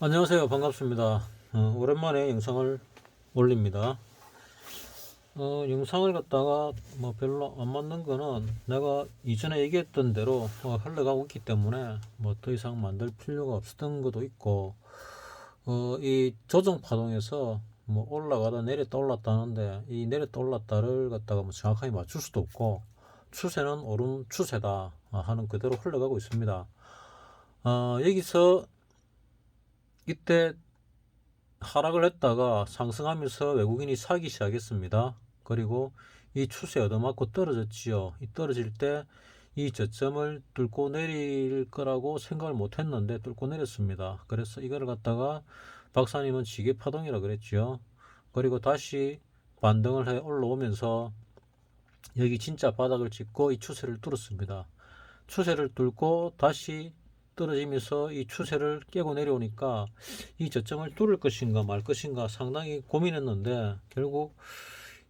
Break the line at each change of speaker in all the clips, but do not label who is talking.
안녕하세요. 반갑습니다. 오랜만에 영상을 올립니다. 영상을 갖다가 뭐 별로 안 맞는 거는 내가 이전에 얘기했던 대로 흘러가고 있기 때문에 뭐 더 이상 만들 필요가 없었던 것도 있고, 이 조정 파동에서 뭐 올라가다 내렸다 올랐다 하는데, 이 내렸다 올랐다를 갖다가 뭐 정확하게 맞출 수도 없고, 추세는 오른 추세다 하는 그대로 흘러가고 있습니다. 여기서 이때 하락을 했다가 상승하면서 외국인이 사기 시작했습니다. 그리고 이 추세 얻어맞고 떨어졌지요. 이 떨어질 때 이 저점을 뚫고 내릴 거라고 생각을 못 했는데 뚫고 내렸습니다. 그래서 이거를 갖다가 박사님은 지게 파동이라 그랬지요. 그리고 다시 반등을 해 올라오면서 여기 진짜 바닥을 찍고 이 추세를 뚫었습니다. 추세를 뚫고 다시 떨어지면서 이 추세를 깨고 내려오니까 이 저점을 뚫을 것인가 말 것인가 상당히 고민했는데, 결국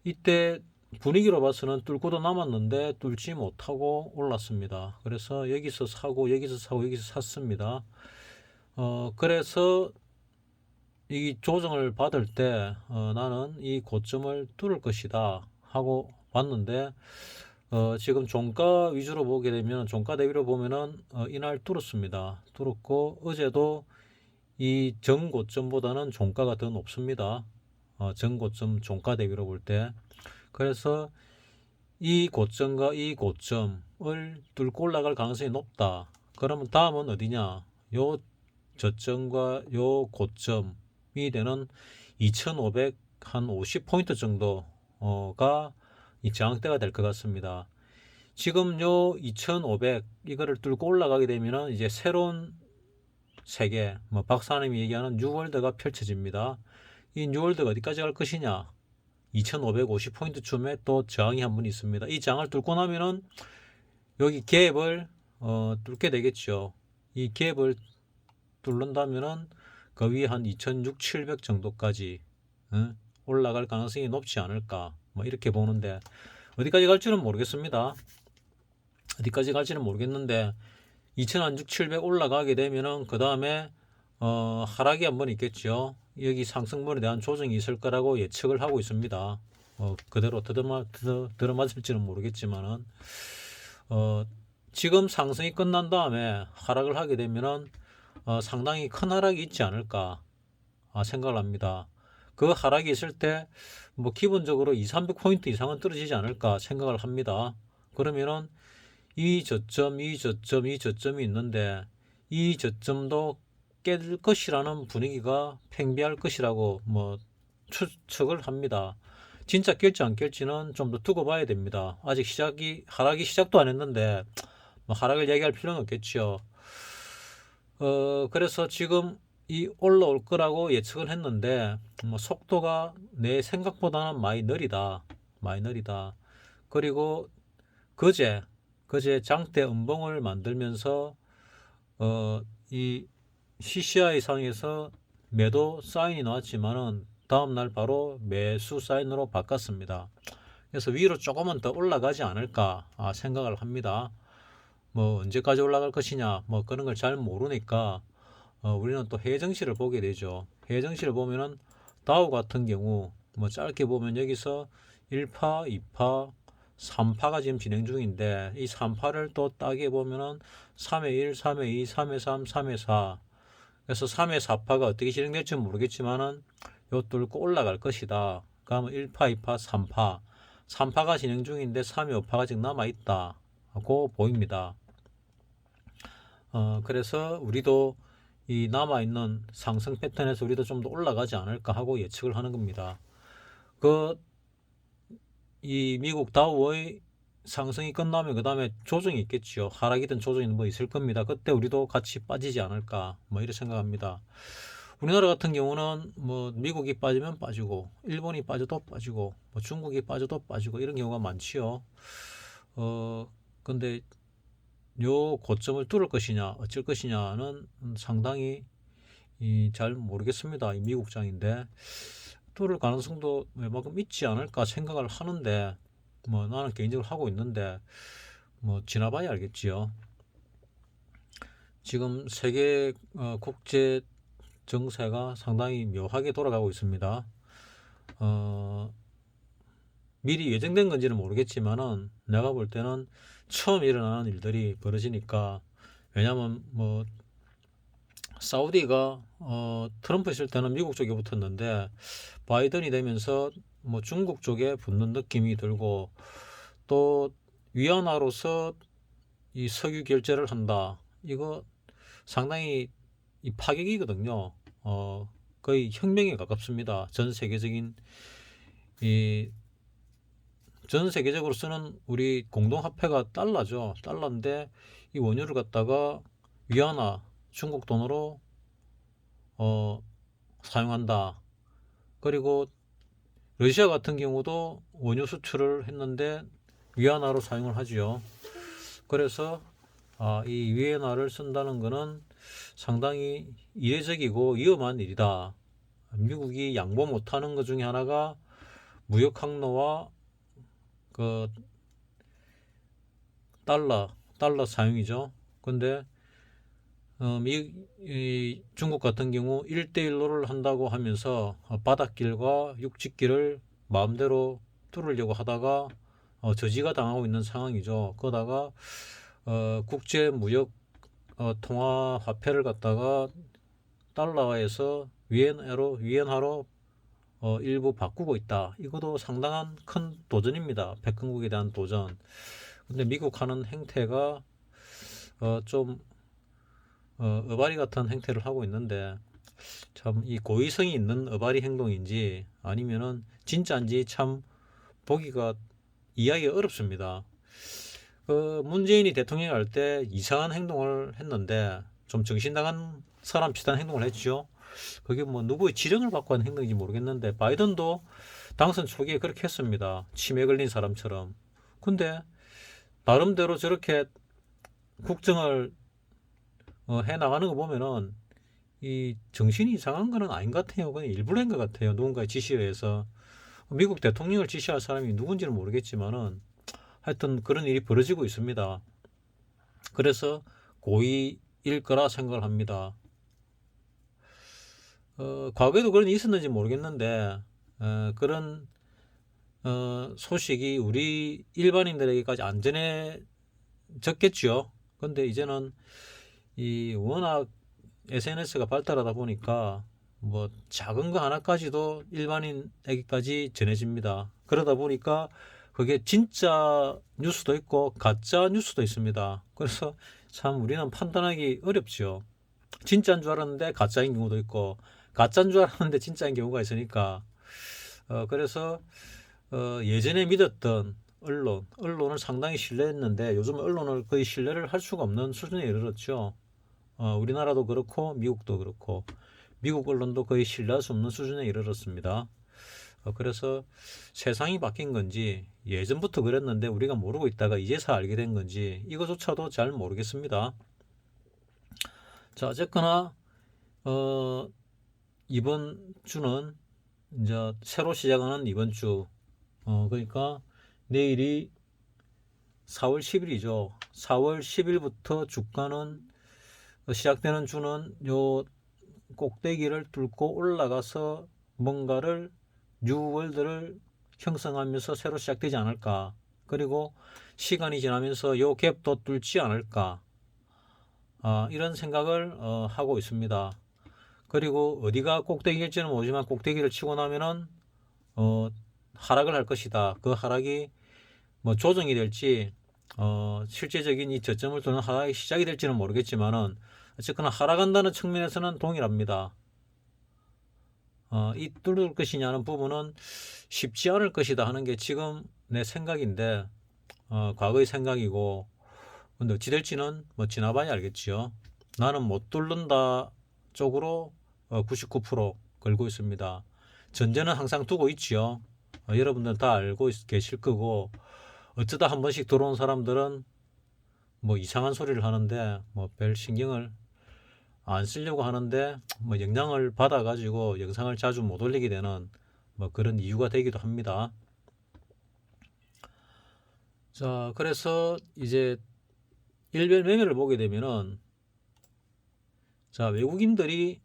이때 분위기로 봐서는 뚫고도 남았는데 뚫지 못하고 올랐습니다. 그래서 여기서 사고 여기서 사고 여기서 샀습니다. 그래서 이 조정을 받을 때 나는 이 고점을 뚫을 것이다 하고 봤는데, 지금 종가 위주로 보게 되면, 종가 대비로 보면은 이날 뚫었습니다. 뚫었고 어제도 이 전고점보다는 종가가 더 높습니다. 전고점 종가 대비로 볼 때. 그래서 이 고점과 이 고점을 뚫고 올라갈 가능성이 높다. 그러면 다음은 어디냐? 요 저점과 요 고점이 되는 2500 한 50포인트 정도가 이 저항대가 될 것 같습니다. 지금 요 2500 이거를 뚫고 올라가게 되면은 이제 새로운 세계, 뭐 박사님이 얘기하는 뉴월드가 펼쳐집니다. 이 뉴월드가 어디까지 갈 것이냐? 2550포인트쯤에 또 저항이 한 번 있습니다. 이 저항을 뚫고 나면은 여기 갭을 뚫게 되겠죠. 이 갭을 뚫는다면은 그 위에 한 2600, 700 정도까지 올라갈 가능성이 높지 않을까, 뭐 이렇게 보는데, 어디까지 갈지는 모르겠습니다. 어디까지 갈지는 모르겠는데 2006, 700 올라가게 되면은 그 다음에 하락이 한번 있겠죠. 여기 상승분에 대한 조정이 있을 거라고 예측을 하고 있습니다. 그대로 들어맞을지는 모르겠지만은 지금 상승이 끝난 다음에 하락을 하게 되면은 상당히 큰 하락이 있지 않을까 생각을 합니다. 그 하락이 있을 때 뭐 기본적으로 2, 300포인트 이상은 떨어지지 않을까 생각을 합니다. 그러면은 이 저점, 이 저점, 이 저점이 있는데 이 저점도 깰 것이라는 분위기가 팽배할 것이라고 뭐 추측을 합니다. 진짜 깰지 안 깰지는 좀 더 두고 봐야 됩니다. 아직 하락이 시작도 안 했는데 뭐 하락을 얘기할 필요는 없겠지요. 그래서 지금 이 올라올 거라고 예측을 했는데 뭐 속도가 내 생각보다는 많이 느리다. 많이 느리다. 그리고 그제 그제 장대 음봉을 만들면서 이 CCI 상에서 매도 사인이 나왔지만은 다음날 바로 매수 사인으로 바꿨습니다. 그래서 위로 조금은 더 올라가지 않을까 생각을 합니다. 뭐 언제까지 올라갈 것이냐 뭐 그런 걸 잘 모르니까 우리는 또 해외 증시를 보게 되죠. 해외 증시를 보면은 다우 같은 경우 뭐 짧게 보면 여기서 1파, 2파, 3파가 지금 진행 중인데, 이 3파를 또 따게 보면은 3회 1, 3회 2, 3회 3, 3회 4. 그래서 3회 4파가 어떻게 진행될지 모르겠지만은 요 뚫고 올라갈 것이다. 그러면 1파, 2파, 3파. 3파가 진행 중인데 3회 5파가 지금 남아 있다 하고 보입니다. 그래서 우리도 이 남아있는 상승 패턴에서 우리도 좀 더 올라가지 않을까 하고 예측을 하는 겁니다. 이 미국 다우의 상승이 끝나면 그 다음에 조정이 있겠죠. 하락이든 조정이 뭐 있을 겁니다. 그때 우리도 같이 빠지지 않을까 뭐 이렇게 생각합니다. 우리나라 같은 경우는 뭐 미국이 빠지면 빠지고 일본이 빠져도 빠지고 뭐 중국이 빠져도 빠지고 이런 경우가 많지요. 근데 요 고점을 뚫을 것이냐 어쩔 것이냐는 상당히 잘 모르겠습니다. 이 미국장인데 뚫을 가능성도 웬만큼 있지 않을까 생각을 하는데, 뭐 나는 개인적으로 하고 있는데 뭐 지나봐야 알겠지요. 지금 세계 국제 정세가 상당히 묘하게 돌아가고 있습니다. 미리 예정된 건지는 모르겠지만은 내가 볼 때는 처음 일어나는 일들이 벌어지니까, 왜냐면 뭐 사우디가 트럼프 있을 때는 미국 쪽에 붙었는데 바이든이 되면서 뭐 중국 쪽에 붙는 느낌이 들고, 또 위안화로서 이 석유 결제를 한다. 이거 상당히 이 파격이거든요. 거의 혁명에 가깝습니다. 이 전 세계적으로 쓰는 우리 공동화폐가 달러죠. 달러인데 이 원유를 갖다가 위안화, 중국 돈으로 사용한다. 그리고 러시아 같은 경우도 원유 수출을 했는데 위안화로 사용을 하지요. 그래서 이 위안화를 쓴다는 것은 상당히 이례적이고 위험한 일이다. 미국이 양보 못하는 것 중에 하나가 무역 항로와 그 달러 사용이죠. 근데 중국 같은 경우 1대1로를 한다고 하면서 바닷길과 육지길을 마음대로 뚫으려고 하다가 저지가 당하고 있는 상황이죠. 그러다가 국제 무역 통화 화폐를 갖다가 달러에서 위엔화로 일부 바꾸고 있다. 이것도 상당한 큰 도전입니다. 백흥국에 대한 도전. 근데 미국 하는 행태가 좀 어바리 같은 행태를 하고 있는데, 참 이 고의성이 있는 어바리 행동인지 아니면은 진짜인지 참 보기가 이해하기가 어렵습니다. 문재인이 대통령 할 때 이상한 행동을 했는데 좀 정신 나간 사람 비슷한 행동을 했죠. 그게 뭐 누구의 지령을 받고 한 행동인지 모르겠는데, 바이든도 당선 초기에 그렇게 했습니다. 치매 걸린 사람처럼. 근데 나름대로 저렇게 국정을 해 나가는 거 보면은 이 정신이 이상한 거는 아닌 것 같아요. 그냥 일부러인 것 같아요. 누군가의 지시에 의해서. 미국 대통령을 지시할 사람이 누군지는 모르겠지만은 하여튼 그런 일이 벌어지고 있습니다. 그래서 고의일 거라 생각을 합니다. 과거에도 그런 일이 있었는지 모르겠는데 그런 소식이 우리 일반인들에게까지 안 전해졌겠죠. 근데 이제는 이 워낙 SNS가 발달하다 보니까 뭐 작은 거 하나까지도 일반인에게까지 전해집니다. 그러다 보니까 그게 진짜 뉴스도 있고 가짜 뉴스도 있습니다. 그래서 참 우리는 판단하기 어렵죠. 진짜인 줄 알았는데 가짜인 경우도 있고, 가짜인 줄 알았는데 진짜인 경우가 있으니까 그래서 예전에 믿었던 언론을 상당히 신뢰했는데 요즘 언론을 거의 신뢰를 할 수가 없는 수준에 이르렀죠. 우리나라도 그렇고 미국도 그렇고, 미국 언론도 거의 신뢰할 수 없는 수준에 이르렀습니다. 그래서 세상이 바뀐 건지 예전부터 그랬는데 우리가 모르고 있다가 이제서 알게 된 건지 이거조차도 잘 모르겠습니다. 자, 어쨌거나 이번 주는 이제 새로 시작하는 이번 주, 그러니까 내일이 4월 10일이죠. 4월 10일부터 주가는 시작되는 주는 요 꼭대기를 뚫고 올라가서 뭔가를 뉴월드를 형성하면서 새로 시작되지 않을까. 그리고 시간이 지나면서 요 갭도 뚫지 않을까. 이런 생각을 하고 있습니다. 그리고 어디가 꼭대기일지는 모르지만 꼭대기를 치고 나면은 하락을 할 것이다. 그 하락이 뭐 조정이 될지 실제적인 이 저점을 뚫는 하락이 시작이 될지는 모르겠지만은 어쨌거나 하락한다는 측면에서는 동일합니다. 이 뚫을 것이냐는 부분은 쉽지 않을 것이다 하는 게 지금 내 생각인데, 과거의 생각이고, 근데 어찌 될지는 뭐 지나봐야 알겠지요. 나는 못 뚫는다 쪽으로 99% 걸고 있습니다. 전제는 항상 두고 있지요. 여러분들은 다 알고 계실 거고, 어쩌다 한 번씩 들어온 사람들은 뭐 이상한 소리를 하는데 뭐 별 신경을 안 쓰려고 하는데 뭐 영향을 받아 가지고 영상을 자주 못 올리게 되는 뭐 그런 이유가 되기도 합니다. 자, 그래서 이제 일별 매매를 보게 되면은, 자, 외국인들이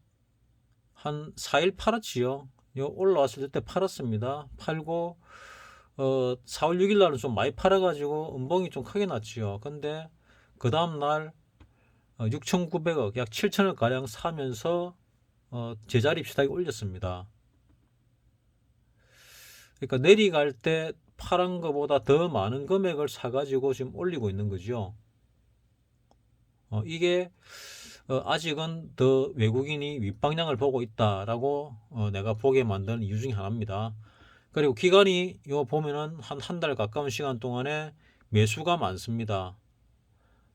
한 4일 팔았지요. 요 올라왔을 때 팔았습니다. 팔고 4월 6일 날은 좀 많이 팔아가지고 음봉이 좀 크게 났지요. 근데 그 다음날 6,900억, 약 7천억 가량 사면서 제자리 비슷하게 올렸습니다. 그러니까 내려갈 때 파란 것보다 더 많은 금액을 사가지고 지금 올리고 있는 거죠. 이게 아직은 더 외국인이 윗방향을 보고 있다라고 내가 보게 만든 이유 중에 하나입니다. 그리고 기간이 요 보면은 한 달 가까운 시간 동안에 매수가 많습니다.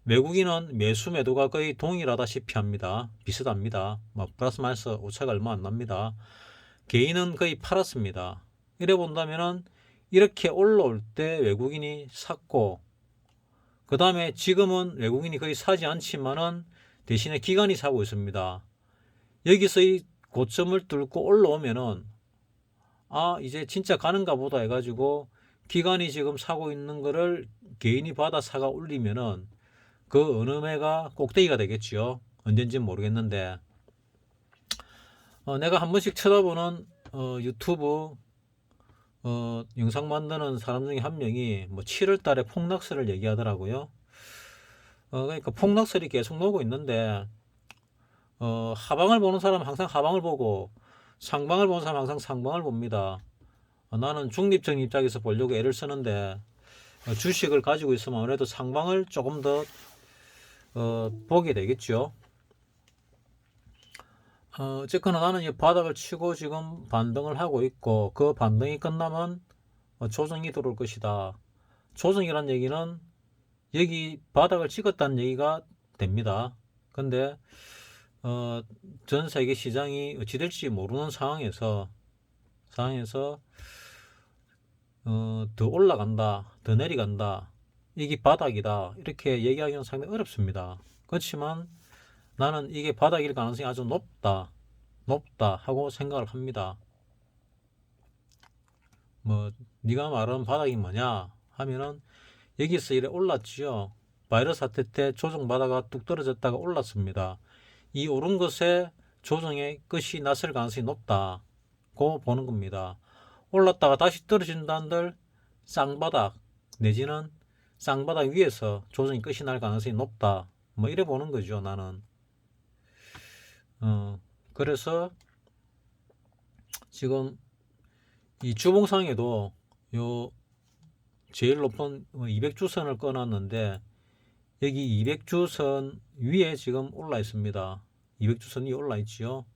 외국인은 매수 매도가 거의 동일하다시피 합니다. 비슷합니다. 뭐 플러스 마이너스 오차가 얼마 안 납니다. 개인은 거의 팔았습니다. 이래 본다면은 이렇게 올라올 때 외국인이 샀고, 그 다음에 지금은 외국인이 거의 사지 않지만은 대신에 기관이 사고 있습니다. 여기서 이 고점을 뚫고 올라오면은 이제 진짜 가는가 보다 해가지고 기관이 지금 사고 있는 거를 개인이 받아 사가 올리면은 그 어느 매가 꼭대기가 되겠지요. 언젠지는 모르겠는데 내가 한 번씩 쳐다보는 유튜브 영상 만드는 사람 중에 한 명이 뭐 7월 달에 폭락설을 얘기하더라고요. 그러니까 폭락설이 계속 나오고 있는데 하방을 보는 사람은 항상 하방을 보고 상방을 보는 사람은 항상 상방을 봅니다. 나는 중립적인 입장에서 보려고 애를 쓰는데 주식을 가지고 있으면 아무래도 상방을 조금 더 보게 되겠죠. 어쨌거나 나는 이 바닥을 치고 지금 반등을 하고 있고, 그 반등이 끝나면 조정이 들어올 것이다. 조정이란 얘기는 여기 바닥을 찍었다는 얘기가 됩니다. 근데 전 세계 시장이 어찌 될지 모르는 상황에서 더 올라간다, 더 내려간다, 이게 바닥이다, 이렇게 얘기하기는 상당히 어렵습니다. 그렇지만 나는 이게 바닥일 가능성이 아주 높다 하고 생각을 합니다. 뭐 네가 말하는 바닥이 뭐냐 하면은 여기서 이래 올랐지요. 바이러스 사태 때 조정받아가 뚝 떨어졌다가 올랐습니다. 이 오른 것에 조정의 끝이 났을 가능성이 높다고 보는 겁니다. 올랐다가 다시 떨어진다 한들 쌍바닥 내지는 쌍바닥 위에서 조정이 끝이 날 가능성이 높다, 뭐 이래 보는 거죠. 나는 그래서 지금 이 주봉상에도 요 제일 높은 200주선을 꺼놨는데 여기 200주선 위에 지금 올라 있습니다. 200주선이 올라 있지요.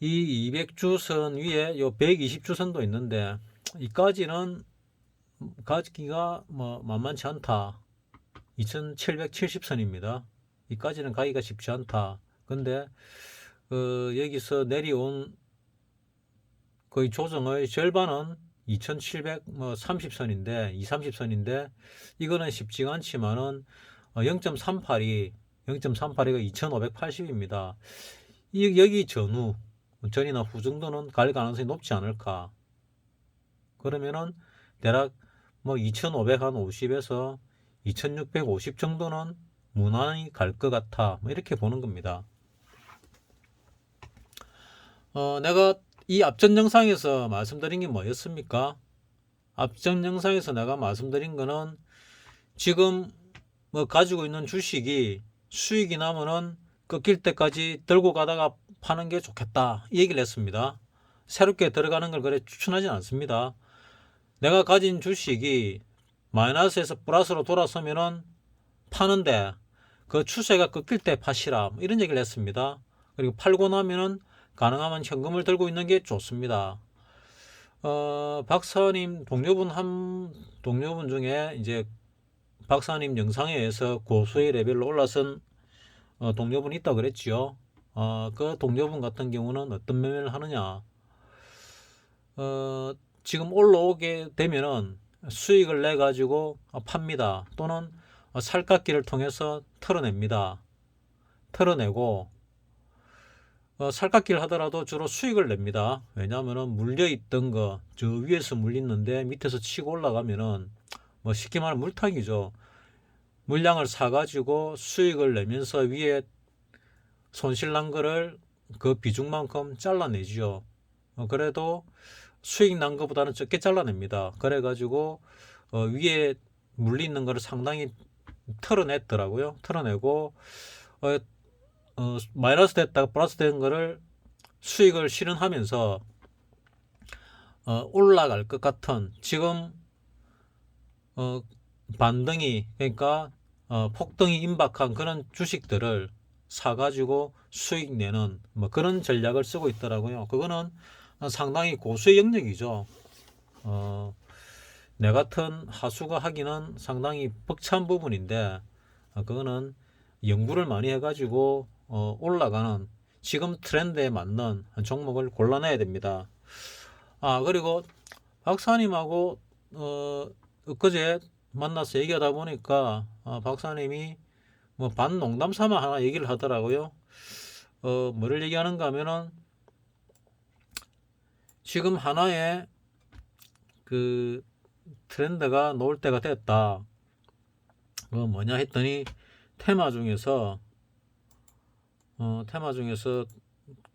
이 200주선 위에 요 120주선도 있는데 이까지는 가기가 뭐 만만치 않다. 2770선입니다. 이까지는 가기가 쉽지 않다. 근데 여기서 내려온 거의 조정의 절반은 2730선인데 230선인데 이거는 쉽지가 않지만은 0.38이 2580입니다. 여기 전이나 후 정도는 갈 가능성이 높지 않을까. 그러면은 대략 뭐 2550에서 2650 정도는 무난히 갈 것 같아, 뭐 이렇게 보는 겁니다. 내가 이 앞전 영상에서 말씀드린 게 뭐였습니까? 앞전 영상에서 내가 말씀드린 거는 지금 뭐 가지고 있는 주식이 수익이 나면은 꺾일 때까지 들고 가다가 파는 게 좋겠다, 이 얘기를 했습니다. 새롭게 들어가는 걸 그래 추천하진 않습니다. 내가 가진 주식이 마이너스에서 플러스로 돌아서면은 파는데 그 추세가 꺾일 때 파시라, 이런 얘기를 했습니다. 그리고 팔고 나면은 가능하면 현금을 들고 있는 게 좋습니다. 박사님 동료분 중에 이제 박사님 영상에 의해서 고수의 레벨로 올라선 동료분이 있다 그랬지요. 그 동료분 같은 경우는 어떤 매매를 하느냐, 지금 올라오게 되면은 수익을 내 가지고 팝니다. 또는 살깎기를 통해서 털어내고 살깎기를 하더라도 주로 수익을 냅니다. 왜냐하면 물려있던 거 저 위에서 물리는데 밑에서 치고 올라가면은 뭐 쉽게 말하면 물타기죠. 물량을 사가지고 수익을 내면서 위에 손실 난 거를 그 비중만큼 잘라내지요. 그래도 수익 난 것보다는 적게 잘라냅니다. 그래가지고 위에 물리 있는 거를 상당히 털어냈더라고요. 털어내고 어, 마이너스 됐다가 플러스 된 거를 수익을 실현하면서 올라갈 것 같은 지금 반등이 그러니까 폭등이 임박한 그런 주식들을 사가지고 수익 내는 뭐 그런 전략을 쓰고 있더라고요. 그거는 상당히 고수의 영역이죠. 내 같은 하수가 하기는 상당히 벅찬 부분인데 그거는 연구를 많이 해가지고 올라가는 지금 트렌드에 맞는 종목을 골라내야 됩니다. 그리고 박사님하고 엊그제 만나서 얘기하다 보니까 박사님이 뭐 반농담 삼아 하나 얘기를 하더라고요. 뭐를 얘기하는가 하면은 지금 하나의 그 트렌드가 놓을 때가 됐다. 뭐냐 했더니 테마 중에서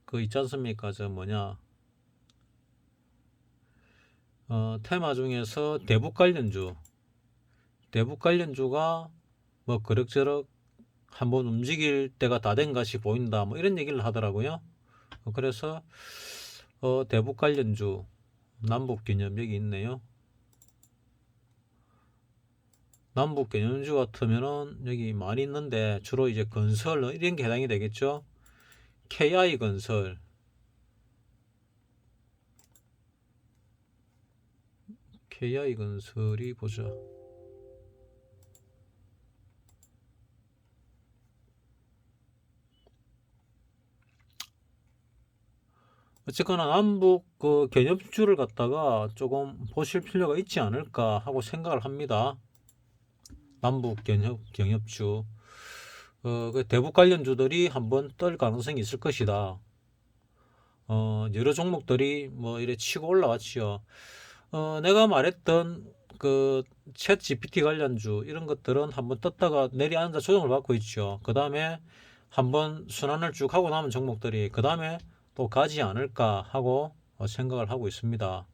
그 있지 않습니까? 저 뭐냐 테마 중에서 대북 관련주가 뭐 그럭저럭 한번 움직일 때가 다 된 것이 보인다. 뭐 이런 얘기를 하더라고요. 그래서 대북 관련주 남북 개념 여기 있네요. 남북 개념주 같으면은 여기 많이 있는데 주로 이제 건설 이런 게 해당이 되겠죠. KI건설이 보자. 어쨌거나 남북 그 개념주를 갖다가 조금 보실 필요가 있지 않을까 하고 생각을 합니다. 남북 경협주 그 대북 관련주들이 한번 떨 가능성이 있을 것이다. 여러 종목들이 뭐 이래 치고 올라왔지요. 내가 말했던 그 챗 GPT 관련주 이런 것들은 한번 떴다가 내려앉아 조정을 받고 있죠. 그 다음에 한번 순환을 쭉 하고 남은 종목들이 그 다음에 또 가지 않을까 하고 생각을 하고 있습니다.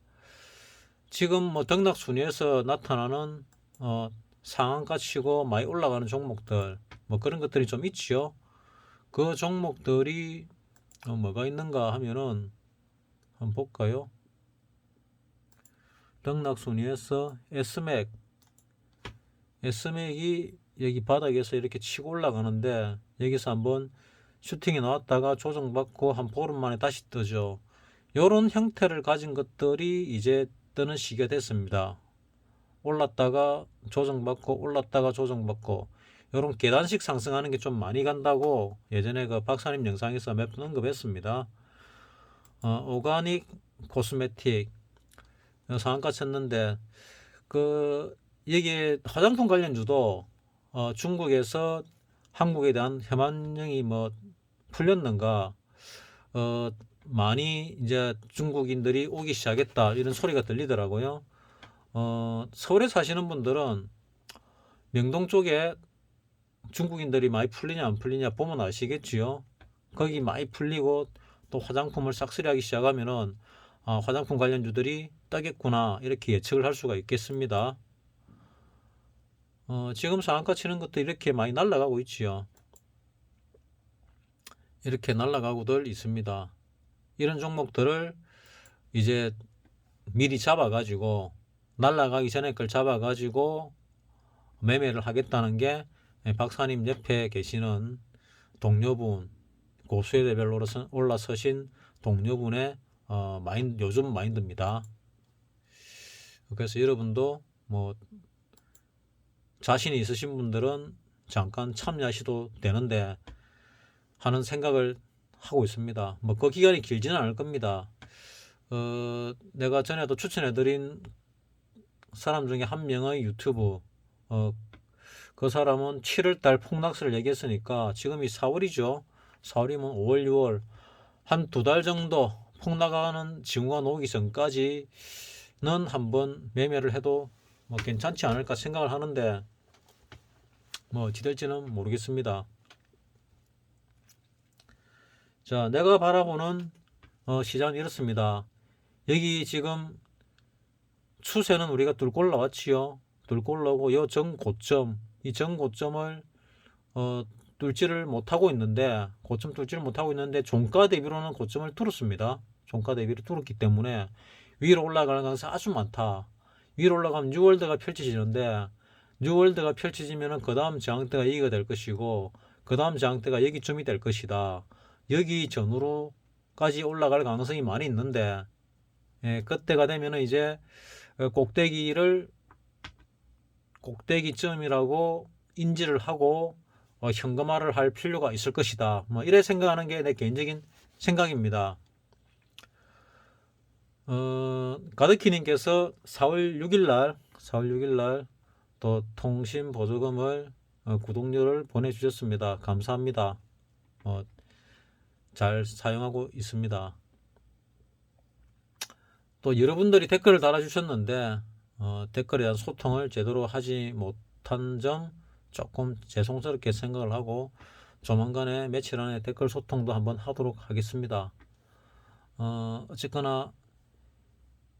지금 뭐 등락 순위에서 나타나는 상한가 치고 많이 올라가는 종목들 뭐 그런 것들이 좀 있지요. 그 종목들이 뭐가 있는가 하면은 한번 볼까요? 등락 순위에서 S맥이 여기 바닥에서 이렇게 치고 올라가는데 여기서 한번 슈팅이 나왔다가 조정받고 한 보름 만에 다시 뜨죠. 이런 형태를 가진 것들이 이제 뜨는 시기가 됐습니다. 올랐다가 조정받고 올랐다가 조정받고 이런 계단식 상승하는 게 좀 많이 간다고 예전에 그 박사님 영상에서 몇 번 언급했습니다. 오가닉 코스메틱 상한가 쳤는데 그 여기에 화장품 관련주도 중국에서 한국에 대한 혐한령이 뭐 풀렸는가 많이 이제 중국인들이 오기 시작했다 이런 소리가 들리더라고요. 서울에 사시는 분들은 명동 쪽에 중국인들이 많이 풀리냐 안 풀리냐 보면 아시겠지요. 거기 많이 풀리고 또 화장품을 싹쓸이 하기 시작하면은 화장품 관련주들이 따겠구나 이렇게 예측을 할 수가 있겠습니다. 지금 상한가 치는 것도 이렇게 많이 날아가고 있지요. 이렇게 날아가고들 있습니다. 이런 종목들을 이제 미리 잡아가지고 날아가기 전에 걸 잡아가지고 매매를 하겠다는 게 박사님 옆에 계시는 동료분 고수의 레벨로 올라서신 동료분의 요즘 마인드입니다. 그래서 여러분도 뭐 자신이 있으신 분들은 잠깐 참여하셔도 되는데 하는 생각을 하고 있습니다. 뭐 그 기간이 길지는 않을 겁니다. 내가 전에도 추천해드린 사람 중에 한 명의 유튜브 그 사람은 7월달 폭락세를 얘기했으니까 지금이 4월이죠. 4월이면 5월, 6월 한 두 달 정도 폭락하는 징후가 오기 전까지는 한번 매매를 해도 뭐 괜찮지 않을까 생각을 하는데 뭐 어찌 될지는 모르겠습니다. 자, 내가 바라보는 시장은 이렇습니다. 여기 지금 추세는 우리가 뚫고 올라왔지요. 뚫고 올라오고 이 전고점, 이 전고점을 뚫지를 못하고 있는데, 고점 뚫지를 못하고 있는데 종가 대비로는 고점을 뚫었습니다. 종가 대비로 뚫었기 때문에 위로 올라가는 가능성이 아주 많다. 위로 올라가면 뉴월드가 펼쳐지는데, 뉴월드가 펼쳐지면은 그 다음 저항대가 여기가 될 것이고, 그 다음 저항대가 여기쯤이 될 것이다. 여기 전후로까지 올라갈 가능성이 많이 있는데, 예, 그때가 되면은 이제 꼭대기점이라고 인지를 하고 현금화를 할 필요가 있을 것이다. 뭐 이래 생각하는 게 내 개인적인 생각입니다. 가드키님께서 4월 6일 날 또 통신 보조금을 구독료를 보내주셨습니다. 감사합니다. 잘 사용하고 있습니다. 또 여러분들이 댓글을 달아주셨는데 댓글에 대한 소통을 제대로 하지 못한 점 조금 죄송스럽게 생각을 하고, 조만간에 며칠 안에 댓글 소통도 한번 하도록 하겠습니다. 어쨌거나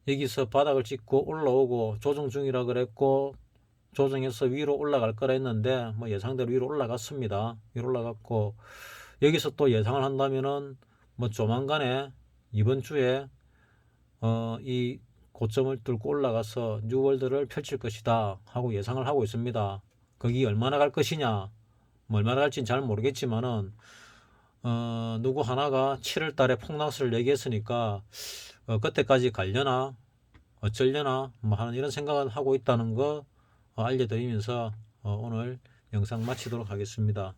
여기서 바닥을 찍고 올라오고 조정 중이라 그랬고, 조정해서 위로 올라갈 거라 했는데 뭐 예상대로 위로 올라갔습니다. 위로 올라갔고, 여기서 또 예상을 한다면은 뭐 조만간에 이번 주에 이 고점을 뚫고 올라가서 뉴월드를 펼칠 것이다 하고 예상을 하고 있습니다. 거기 얼마나 갈 것이냐, 뭐 얼마나 갈지는 잘 모르겠지만은 누구 하나가 7월 달에 폭락을 얘기했으니까 그때까지 가려나 어쩌려나 뭐 하는 이런 생각을 하고 있다는 거 알려드리면서 오늘 영상 마치도록 하겠습니다.